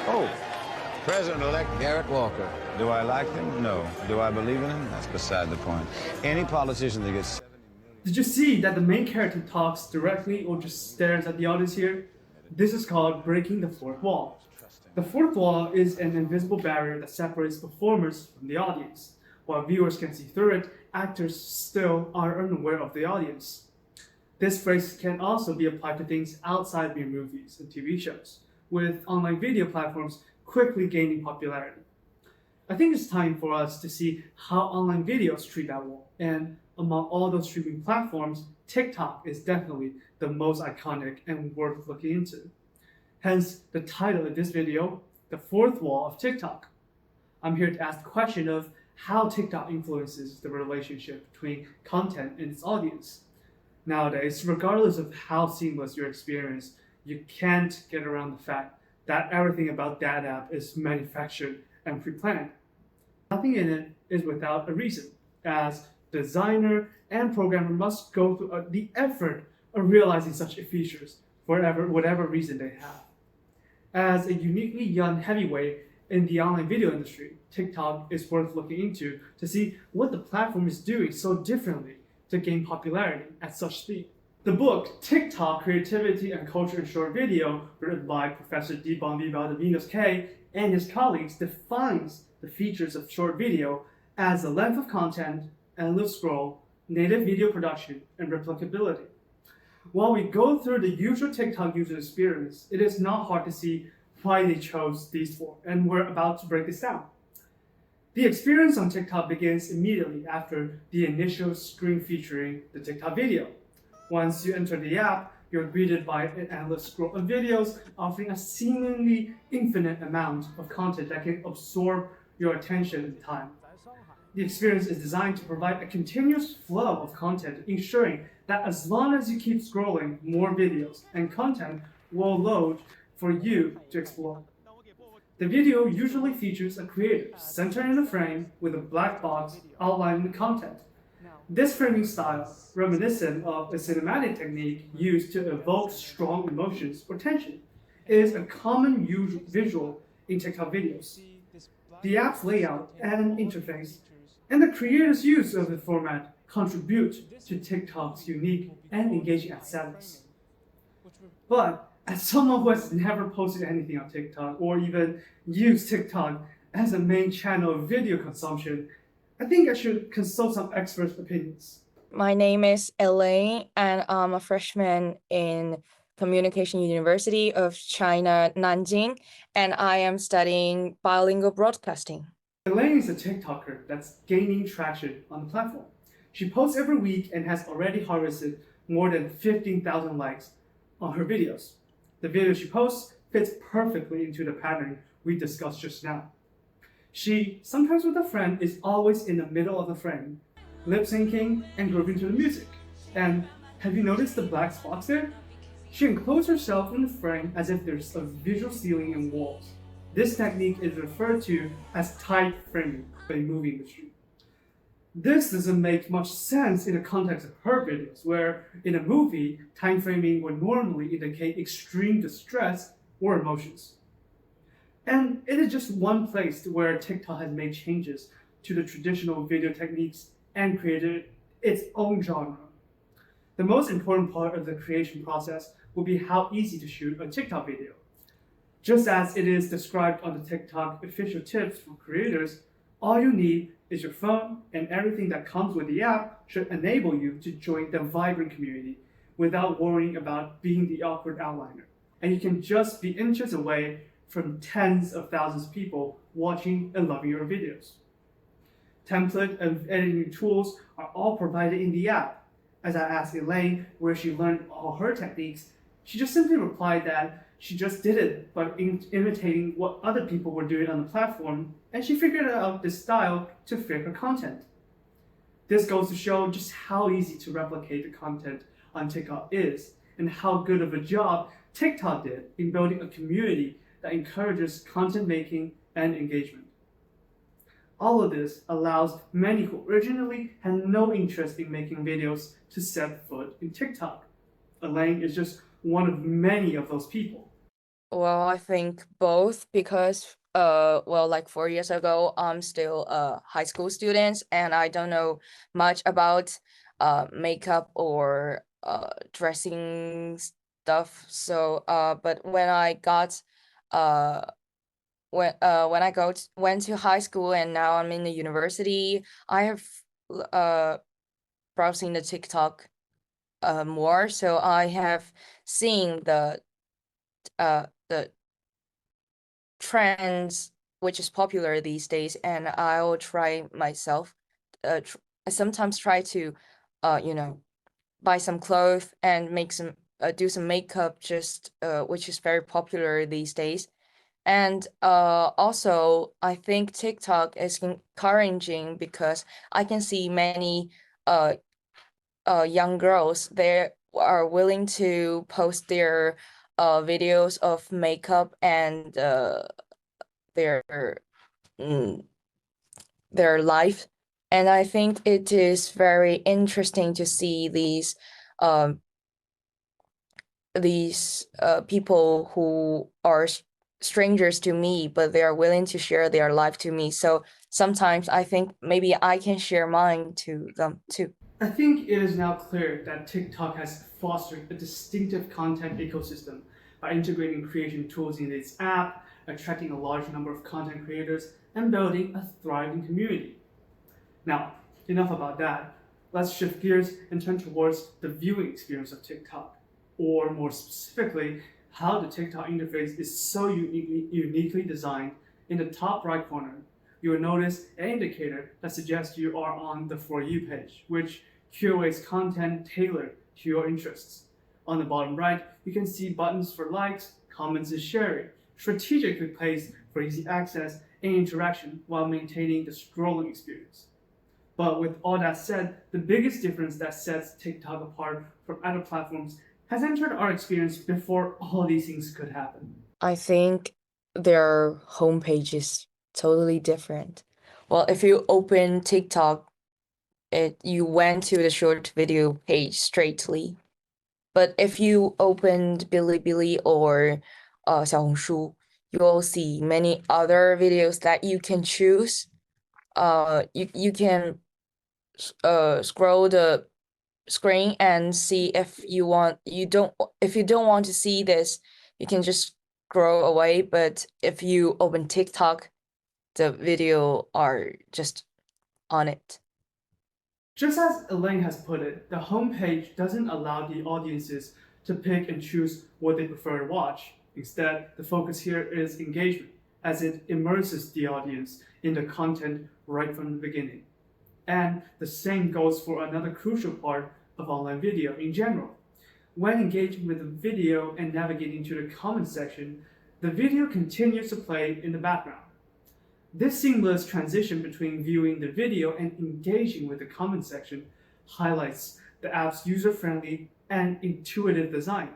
Oh, President-elect Garrett Walker. Do I like him? No. Do I believe in him? That's beside the point. Any politician that gets... Did you see that the main character talks directly or just stares at the audience here? This is called breaking the fourth wall. The fourth wall is an invisible barrier that separates performers from the audience. While viewers can see through it, actors still are unaware of the audience. This phrase can also be applied to things outside mere movies and TV shows, with online video platforms quickly gaining popularity. I think it's time for us to see how online videos treat that wall, and among all those streaming platforms, TikTok is definitely the most iconic and worth looking into. Hence, the title of this video, The Fourth Wall of TikTok. I'm here to ask the question of how TikTok influences the relationship between content and its audience. Nowadays, regardless of how seamless your experience, you can't get around the fact that everything about that app is manufactured and pre-planned. Nothing in it is without a reason, as designer and programmer must go through the effort of realizing such features for whatever reason they have. As a uniquely young heavyweight in the online video industry, TikTok is worth looking into to see what the platform is doing so differently to gain popularity at such speed. The book, TikTok, Creativity and Culture in Short Video, written by Professor Debongvi Valdovinos K. and his colleagues, defines the features of short video as the length of content, endless scroll, native video production, and replicability. While we go through the usual TikTok user experience, it is not hard to see why they chose these four, and we're about to break this down. The experience on TikTok begins immediately after the initial screen featuring the TikTok video. Once you enter the app, you're greeted by an endless scroll of videos offering a seemingly infinite amount of content that can absorb your attention and time. The experience is designed to provide a continuous flow of content, ensuring that as long as you keep scrolling, more videos and content will load for you to explore. The video usually features a creator centered in a frame with a black box outlining the content. This framing style, reminiscent of a cinematic technique used to evoke strong emotions or tension, is a common visual in TikTok videos. The app's layout and interface and the creator's use of the format contribute to TikTok's unique and engaging aesthetics. But as someone who has never posted anything on TikTok or even used TikTok as a main channel of video consumption, I think I should consult some experts' opinions. My name is Elaine, and I'm a freshman in Communication University of China, Nanjing, and I am studying bilingual broadcasting. Elaine is a TikToker that's gaining traction on the platform. She posts every week and has already harvested more than 15,000 likes on her videos. The video she posts fits perfectly into the pattern we discussed just now. She, sometimes with a friend, is always in the middle of the frame, lip-syncing and grooving to the music. And have you noticed the black spots there? She encloses herself in the frame as if there's a visual ceiling and walls. This technique is referred to as tight framing by the movie industry. This doesn't make much sense in the context of her videos, where in a movie, time framing would normally indicate extreme distress or emotions. And it is just one place where TikTok has made changes to the traditional video techniques and created its own genre. The most important part of the creation process will be how easy to shoot a TikTok video. Just as it is described on the TikTok official tips for creators, all you need is your phone, and everything that comes with the app should enable you to join the vibrant community without worrying about being the awkward outliner. And you can just be inches away from tens of thousands of people watching and loving your videos. Template and editing tools are all provided in the app. As I asked Elaine where she learned all her techniques, she just simply replied that she just did it by imitating what other people were doing on the platform, and she figured out this style to fit her content. This goes to show just how easy to replicate the content on TikTok is, and how good of a job TikTok did in building a community that encourages content making and engagement. All of this allows many who originally had no interest in making videos to set foot in TikTok. Elaine is just one of many of those people. Well, I think both because well, like 4 years ago, I'm still a high school student and I don't know much about makeup or dressing stuff. So but when I got uh when I went to high school and now I'm in the university, I have uh browsing the TikTok more, so I have seen the trends which is popular these days, and I'll try myself. I sometimes try to, you know, buy some clothes and make some do some makeup, just which is very popular these days. And also, I think TikTok is encouraging because I can see many uh young girls they are willing to post their videos of makeup and their mm, their life. And I think it is very interesting to see um these people who are strangers to me, but they are willing to share their life to me. So sometimes I think maybe I can share mine to them too. I think it is now clear that TikTok has fostered a distinctive content ecosystem by integrating creation tools in its app, attracting a large number of content creators, and building a thriving community. Now, enough about that. Let's shift gears and turn towards the viewing experience of TikTok, or more specifically, how the TikTok interface is so uniquely designed. In the top right corner, you will notice an indicator that suggests you are on the For You page, which curates content tailored to your interests. On the bottom right, you can see buttons for likes, comments, and sharing, strategically placed for easy access and interaction while maintaining the scrolling experience. But with all that said, the biggest difference that sets TikTok apart from other platforms has entered our experience before all these things could happen. I think their homepage is totally different. Well, if you open TikTok, you went to the short video page straightly. But if you opened Bilibili or 小红书, you will see many other videos that you can choose. You can scroll the screen and see if you don't want to see this, you can just scroll away. But if you open TikTok, the video are just on it. Just as Elaine has put it, the homepage doesn't allow the audiences to pick and choose what they prefer to watch. Instead, the focus here is engagement, as it immerses the audience in the content right from the beginning. And the same goes for another crucial part of online video in general. When engaging with the video and navigating to the comment section, the video continues to play in the background. This seamless transition between viewing the video and engaging with the comment section highlights the app's user-friendly and intuitive design.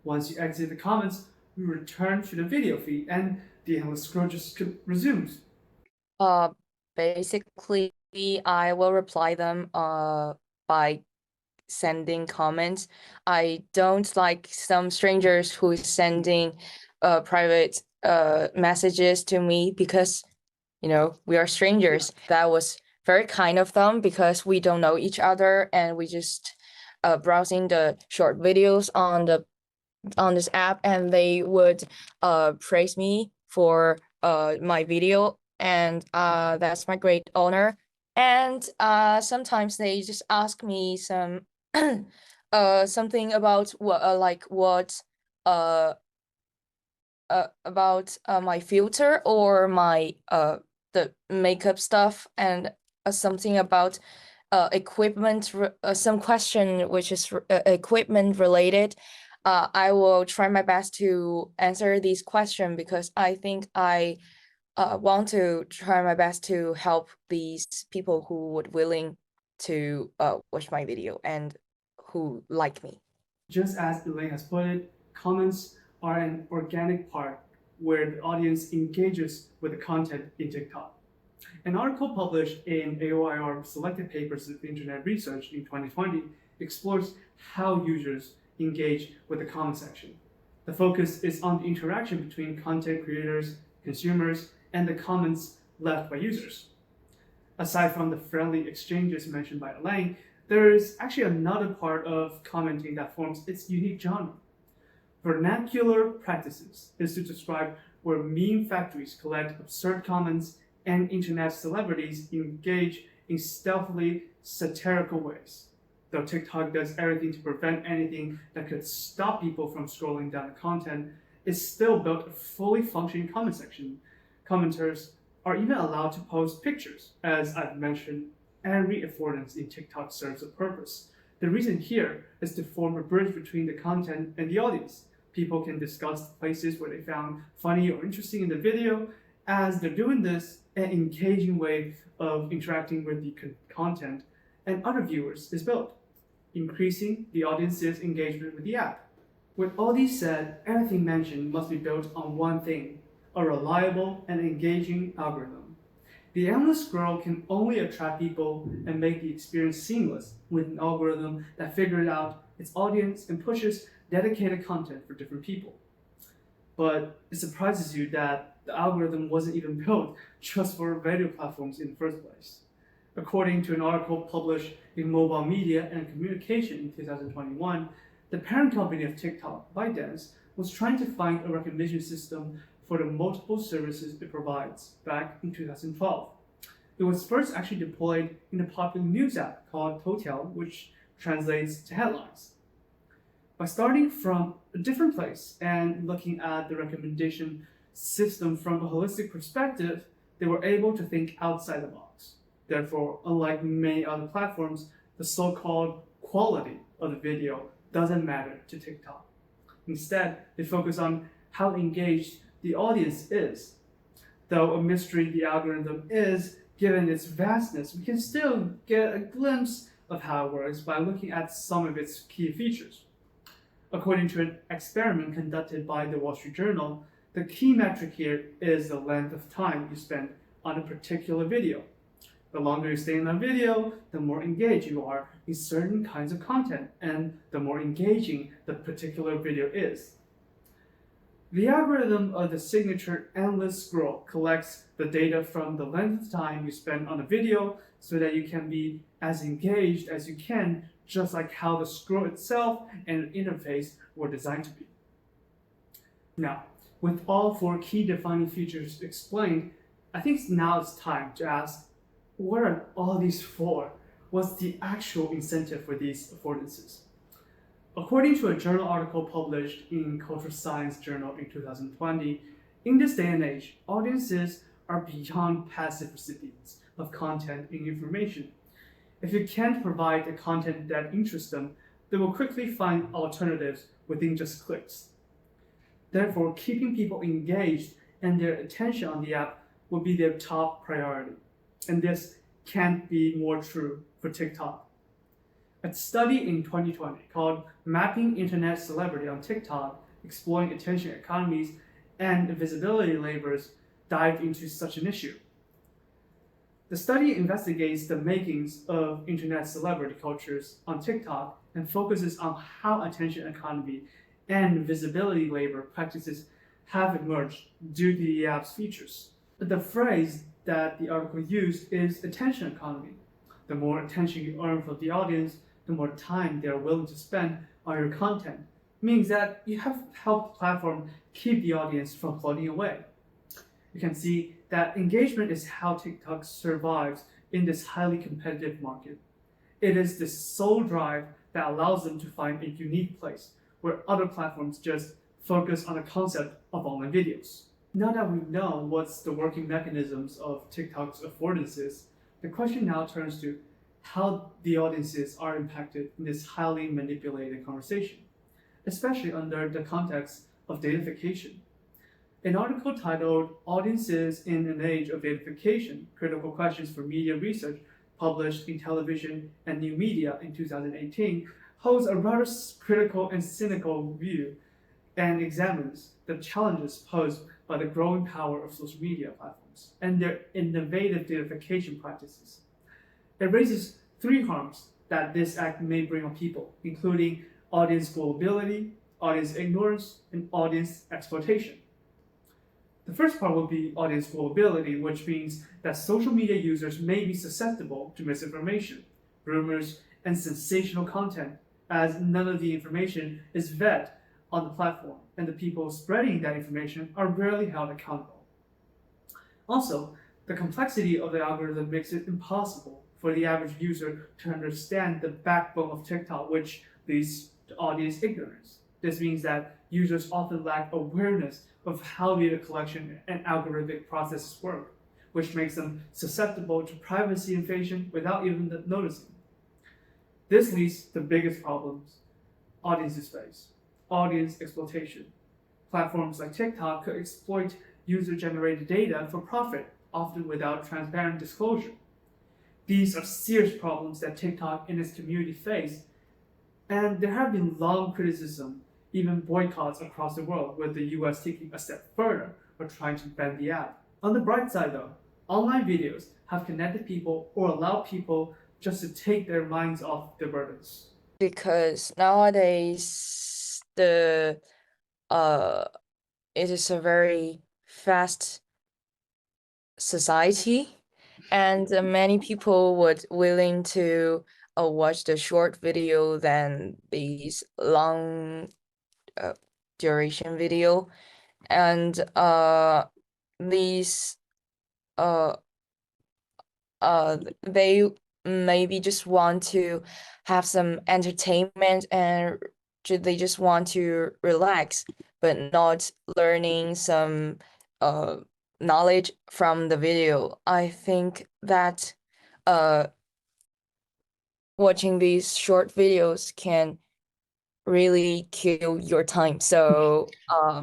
Once you exit the comments, you return to the video feed and the endless scroll just resumes. Basically, I will reply them by sending comments. I don't like some strangers who is sending private messages to me because we are strangers. That was very kind of them because we don't know each other and we just browsing the short videos on this app, and they would praise me for my video, and that's my great honor. And sometimes they just ask me some something about what uh about my filter or my the makeup stuff, and something about equipment, some question which is equipment related. I will try my best to answer these questions because I think I want to try my best to help these people who would willing to watch my video and who like me. Just as Elaine has put it, comments are an organic part where the audience engages with the content in TikTok. An article published in AOIR Selected Papers of Internet Research in 2020 explores how users engage with the comment section. The focus is on the interaction between content creators, consumers, and the comments left by users. Aside from the friendly exchanges mentioned by Elaine, there is actually another part of commenting that forms its unique genre. Vernacular practices is to describe where meme factories collect absurd comments and internet celebrities engage in stealthily satirical ways. Though TikTok does everything to prevent anything that could stop people from scrolling down the content, it's still built a fully functioning comment section. Commenters are even allowed to post pictures. As I've mentioned, every affordance in TikTok serves a purpose. The reason here is to form a bridge between the content and the audience. People can discuss the places where they found funny or interesting in the video. As they're doing this, an engaging way of interacting with the content and other viewers is built, increasing the audience's engagement with the app. With all these said, everything mentioned must be built on one thing: a reliable and engaging algorithm. The endless scroll can only attract people and make the experience seamless with an algorithm that figures out its audience and pushes dedicated content for different people. But it surprises you that the algorithm wasn't even built just for video platforms in the first place. According to an article published in Mobile Media and Communication in 2021, the parent company of TikTok, ByteDance, was trying to find a recognition system for the multiple services it provides back in 2012. It was first actually deployed in a popular news app called Toutiao, which translates to headlines. By starting from a different place and looking at the recommendation system from a holistic perspective, they were able to think outside the box. Therefore, unlike many other platforms, the so-called quality of the video doesn't matter to TikTok. Instead, they focus on how engaged the audience is. Though a mystery the algorithm is, given its vastness, we can still get a glimpse of how it works by looking at some of its key features. According to an experiment conducted by the Wall Street Journal, the key metric here is the length of time you spend on a particular video. The longer you stay in a video, the more engaged you are in certain kinds of content, and the more engaging the particular video is. The algorithm of the signature endless scroll collects the data from the length of time you spend on a video so that you can be as engaged as you can, just like how the scroll itself and the interface were designed to be. Now, with all four key defining features explained, I think now it's time to ask, what are all these for? What's the actual incentive for these affordances? According to a journal article published in Cultural Science Journal in 2020, in this day and age, audiences are beyond passive recipients of content and information. If you can't provide the content that interests them, they will quickly find alternatives within just clicks. Therefore, keeping people engaged and their attention on the app will be their top priority. And this can't be more true for TikTok. A study in 2020 called Mapping Internet Celebrity on TikTok, Exploring Attention Economies and Visibility Labors dived into such an issue. The study investigates the makings of internet celebrity cultures on TikTok and focuses on how attention economy and visibility labor practices have emerged due to the app's features. But the phrase that the article used is attention economy. The more attention you earn from the audience, the more time they are willing to spend on your content. Means that you have helped the platform keep the audience from floating away. You can see that engagement is how TikTok survives in this highly competitive market. It is this sole drive that allows them to find a unique place where other platforms just focus on the concept of online videos. Now that we know what's the working mechanisms of TikTok's affordances, the question now turns to how the audiences are impacted in this highly manipulated conversation, especially under the context of datafication. An article titled Audiences in an Age of Datafication, Critical Questions for Media Research, published in Television and New Media in 2018, holds a rather critical and cynical view and examines the challenges posed by the growing power of social media platforms and their innovative datafication practices. It raises three harms that this act may bring on people, including audience gullibility, audience ignorance, and audience exploitation. The first part will be audience gullibility, which means that social media users may be susceptible to misinformation, rumors, and sensational content, as none of the information is vetted on the platform, and the people spreading that information are rarely held accountable. Also, the complexity of the algorithm makes it impossible for the average user to understand the backbone of TikTok, which leads to audience ignorance. This means that users often lack awareness of how data collection and algorithmic processes work, which makes them susceptible to privacy invasion without even noticing. This leads to the biggest problems audiences face: audience exploitation. Platforms like TikTok could exploit user-generated data for profit, often without transparent disclosure. These are serious problems that TikTok and its community face, and there have been long criticism, even boycotts across the world, with the US taking a step further or trying to ban the app. On the bright side though, online videos have connected people or allowed people just to take their minds off their burdens. Because nowadays it is a very fast society, and many people would willing to watch the short video than these long duration video, and these they maybe just want to have some entertainment, and they just want to relax, but not learning some knowledge from the video. I think that watching these short videos can really kill your time. So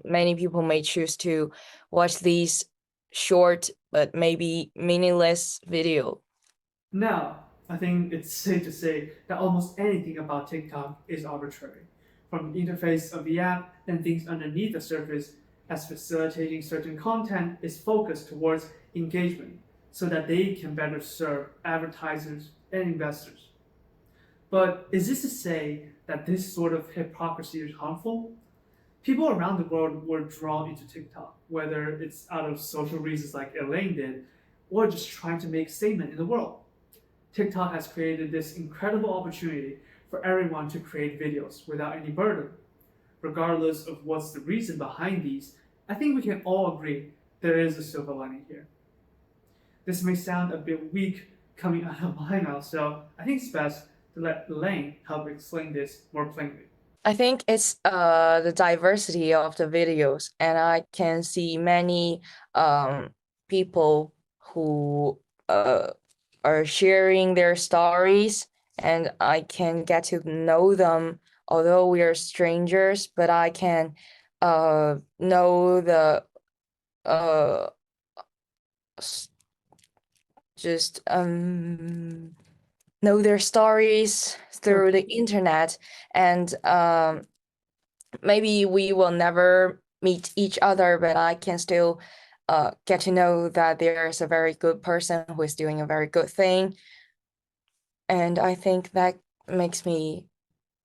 many people may choose to watch these short but maybe meaningless video. Now, I think it's safe to say that almost anything about TikTok is arbitrary, from the interface of the app and things underneath the surface, as facilitating certain content is focused towards engagement so that they can better serve advertisers and investors. But is this to say that this sort of hypocrisy is harmful? People around the world were drawn into TikTok, whether it's out of social reasons like Elaine did, or just trying to make a statement in the world. TikTok has created this incredible opportunity for everyone to create videos without any burden. Regardless of what's the reason behind these, I think we can all agree there is a silver lining here. This may sound a bit weak coming out of my mouth, so I think it's best to let Elaine help explain this more plainly. I think it's the diversity of the videos, and I can see many people who are sharing their stories, and I can get to know them. Although we are strangers, but I can know the just know their stories through the internet, and maybe we will never meet each other, but I can still get to know that there's a very good person who is doing a very good thing, and I think that makes me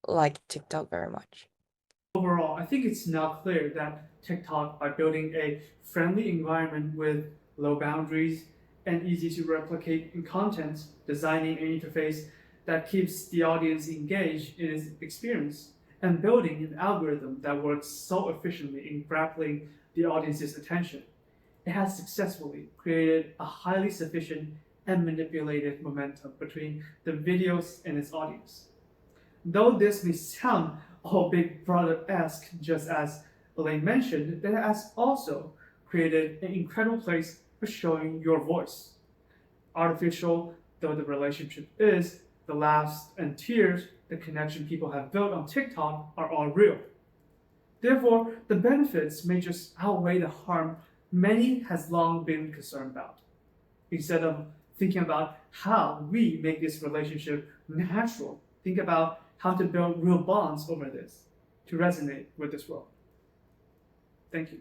like TikTok very much. Overall, I think it's now clear that TikTok, by building a friendly environment with low boundaries and easy to replicate in content, designing an interface that keeps the audience engaged in its experience, and building an algorithm that works so efficiently in grappling the audience's attention, it has successfully created a highly sufficient and manipulated momentum between the videos and its audience. Though this may sound all Big Brother-esque, just as Elaine mentioned, it has also created an incredible place for showing your voice. Artificial though the relationship is, the laughs and tears, the connection people have built on TikTok are all real. Therefore, the benefits may just outweigh the harm many has long been concerned about. Instead of thinking about how we make this relationship natural, think about how to build real bonds over this to resonate with this world. Thank you.